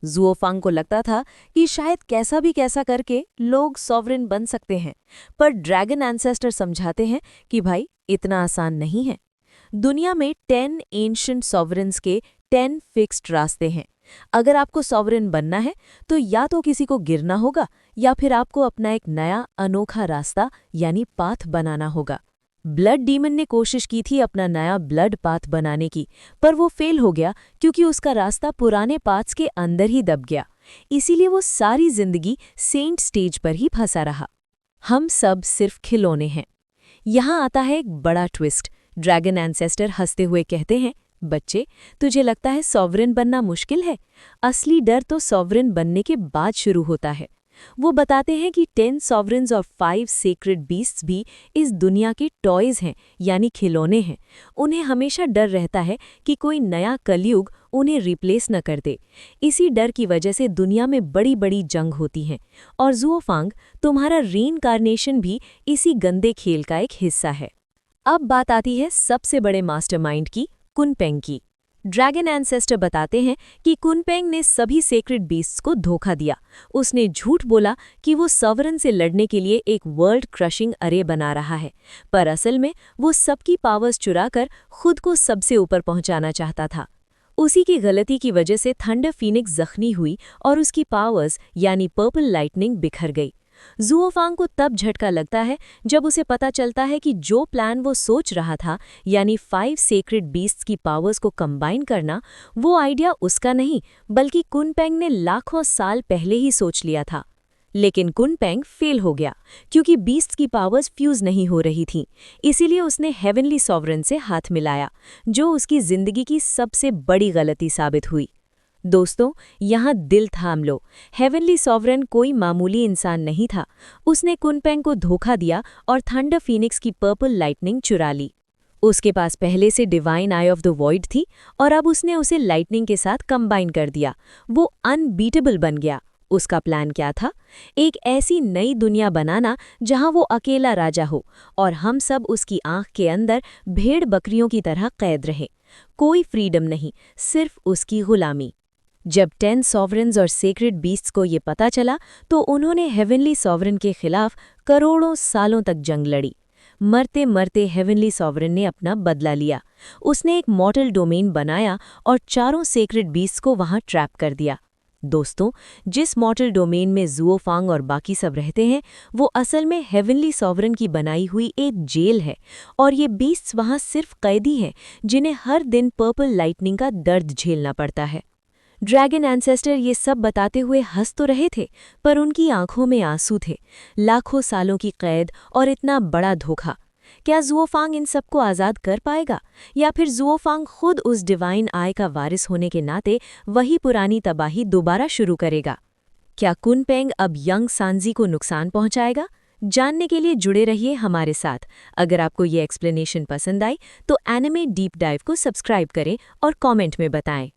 ज़ुओफांग को लगता था कि शायद कैसा भी कैसा करके लोग सॉवरेन बन सकते हैं, पर ड्रैगन एंसेस्टर समझाते हैं कि भाई इतना आसान नहीं है। दुनिया में 10 एंशिएंट सॉवरेन्स के 10 फिक्स्ड रास्ते हैं। अगर आपको सॉवरेन बनना है तो या तो किसी को गिरना होगा या फिर आपको अपना एक नया अनोखा रास्ता यानी पाथ बनाना होगा। ब्लड डीमन ने कोशिश की थी अपना नया ब्लड पाथ बनाने की, पर वो फेल हो गया क्योंकि उसका रास्ता पुराने पाथ्स के अंदर ही दब गया। इसीलिए वो सारी जिंदगी सेंट स्टेज पर ही फंसा रहा। हम सब सिर्फ खिलौने हैं। यहाँ आता है एक बड़ा ट्विस्ट। ड्रैगन एंसेस्टर हंसते हुए कहते हैं, बच्चे, तुझे लगता है सॉवरेन बनना मुश्किल है? असली डर तो सॉवरेन बनने के बाद शुरू होता है। वो बताते हैं कि 10 सॉवरेन्स और 5 सेक्रेड बीस्ट्स भी इस दुनिया के टॉयज हैं, यानी खिलौने हैं। उन्हें हमेशा डर रहता है कि कोई नया कलयुग उन्हें रिप्लेस न कर दे। इसी डर की वजह से दुनिया में बड़ी बड़ी जंग होती हैं, और ज़ुओफांग, तुम्हारा रीइंकार्नेशन भी इसी गंदे खेल का एक हिस्सा है। अब बात आती है सबसे बड़े मास्टरमाइंड की, कुनपेंग की। ड्रैगन एंसेस्टर बताते हैं कि कुनपेंग ने सभी सेक्रेड बीस्ट्स को धोखा दिया। उसने झूठ बोला कि वो सॉवरेन से लड़ने के लिए एक वर्ल्ड क्रशिंग अरे बना रहा है, पर असल में वो सबकी पावर्स चुराकर खुद को सबसे ऊपर पहुंचाना चाहता था। उसी की गलती की वजह से थंडर फीनिक्स जख्मी हुई और उसकी पावर्स यानी पर्पल लाइटनिंग बिखर गई। ज़ुओफांग को तब झटका लगता है जब उसे पता चलता है कि जो प्लान वो सोच रहा था, यानी 5 सेक्रेड बीस्ट्स की पावर्स को कंबाइन करना, वो आइडिया उसका नहीं बल्कि कुनपेंग ने लाखों साल पहले ही सोच लिया था। लेकिन कुनपेंग फेल हो गया क्योंकि बीस्ट्स की पावर्स फ्यूज नहीं हो रही थीं। इसीलिए उसने हेवनली सॉवरेन से हाथ मिलाया, जो उसकी जिंदगी की सबसे बड़ी गलती साबित हुई। दोस्तों, यहाँ दिल थाम लो। हेवनली सॉवरेन कोई मामूली इंसान नहीं था। उसने कुनपेंग को धोखा दिया और थंडर फीनिक्स की पर्पल लाइटनिंग चुरा ली। उसके पास पहले से divine I of the void थी और अब उसने उसे लाइटनिंग के साथ कंबाइन कर दिया। वो अनबीटेबल बन गया। उसका प्लान क्या था? एक ऐसी नई दुनिया बनाना जहां वो अकेला राजा हो और हम सब उसकी आंख के अंदर भेड़ बकरियों की तरह कैद रहें। कोई फ्रीडम नहीं, सिर्फ उसकी गुलामी। जब 10 सॉवरेन्स और सेक्रेड बीस्ट्स को ये पता चला तो उन्होंने हेवनली सॉवरेन के खिलाफ करोड़ों सालों तक जंग लड़ी। मरते मरते हेवनली सॉवरेन ने अपना बदला लिया। उसने एक मॉर्टल डोमेन बनाया और चारों सेक्रेड बीस्ट्स को वहां ट्रैप कर दिया। दोस्तों, जिस मॉर्टल डोमेन में ज़ुओफांग और बाकी सब रहते हैं, वो असल में हेवनली सॉवरेन की बनाई हुई एक जेल है, और ये बीस्ट्स वहां सिर्फ कैदी हैं जिन्हें हर दिन पर्पल लाइटनिंग का दर्द झेलना पड़ता है। ड्रैगन एंसेस्टर ये सब बताते हुए हंस तो रहे थे, पर उनकी आंखों में आंसू थे। लाखों सालों की कैद और इतना बड़ा धोखा। क्या ज़ुओफांग इन सबको आज़ाद कर पाएगा, या फिर ज़ुओफांग खुद उस डिवाइन आई का वारिस होने के नाते वही पुरानी तबाही दोबारा शुरू करेगा? क्या कुनपेंग अब यंग सांजी को नुकसान पहुंचाएगा? जानने के लिए जुड़े रहिए हमारे साथ। अगर आपको ये एक्सप्लेनेशन पसंद आई तो एनिमे डीप डाइव को सब्सक्राइब करें और कमेंट में बताएं।